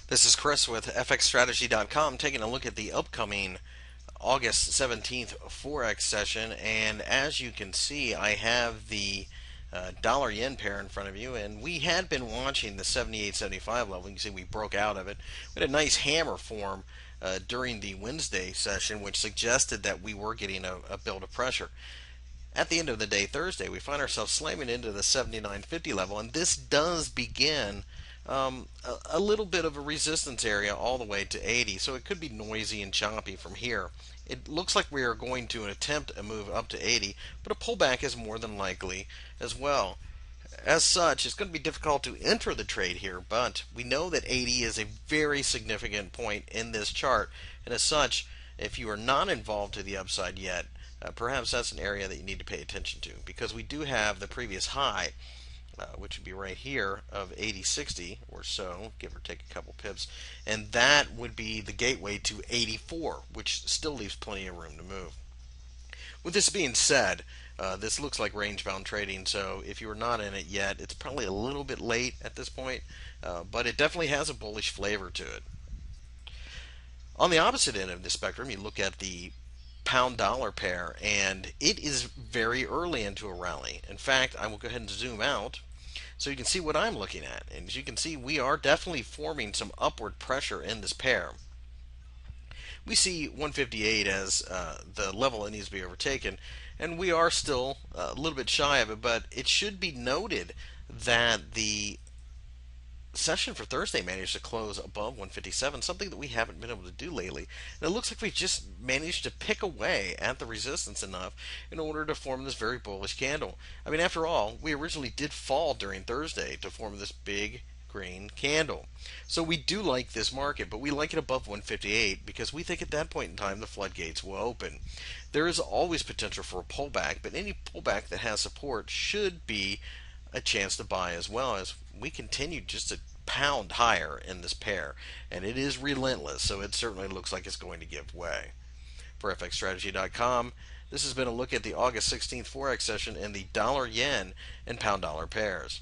This is Chris with FXStrategy.com taking a look at the upcoming August 17th Forex session. And as you can see, I have the dollar yen pair in front of you, and we had been watching the 78.75 level. You can see we broke out of it. We had a nice hammer form during the Wednesday session, which suggested that we were getting a build of pressure. At the end of the day, Thursday, we find ourselves slamming into the 79.50 level, and this does begin a little bit of a resistance area all the way to 80, so it could be noisy and choppy from here. It looks like we are going to attempt a move up to 80, but a pullback is more than likely as well. As such, it's going to be difficult to enter the trade here, but we know that 80 is a very significant point in this chart, and as such, if you are not involved to the upside yet, perhaps that's an area that you need to pay attention to, because we do have the previous high, which would be right here, of 80.60 or so, give or take a couple pips, and that would be the gateway to 84, which still leaves plenty of room to move. With this being said, this looks like range-bound trading, so if you are not in it yet, it's probably a little bit late at this point, but it definitely has a bullish flavor to it. On the opposite end of the spectrum, you look at the pound dollar pair, and it is very early into a rally. In fact, I will go ahead and zoom out so you can see what I'm looking at. And as you can see, we are definitely forming some upward pressure in this pair. We see 158 as the level that needs to be overtaken, and we are still a little bit shy of it, but it should be noted that the session for Thursday managed to close above 157, something that we haven't been able to do lately. And it looks like we've just managed to pick away at the resistance enough in order to form this very bullish candle. I mean, after all, we originally did fall during Thursday to form this big green candle. So we do like this market, but we like it above 158 because we think at that point in time the floodgates will open. There is always potential for a pullback, but any pullback that has support should be a chance to buy, as well as we continue just to pound higher in this pair, and it is relentless, so it certainly looks like it's going to give way. For FXStrategy.com, this has been a look at the August 16th Forex session in the dollar yen and pound dollar pairs.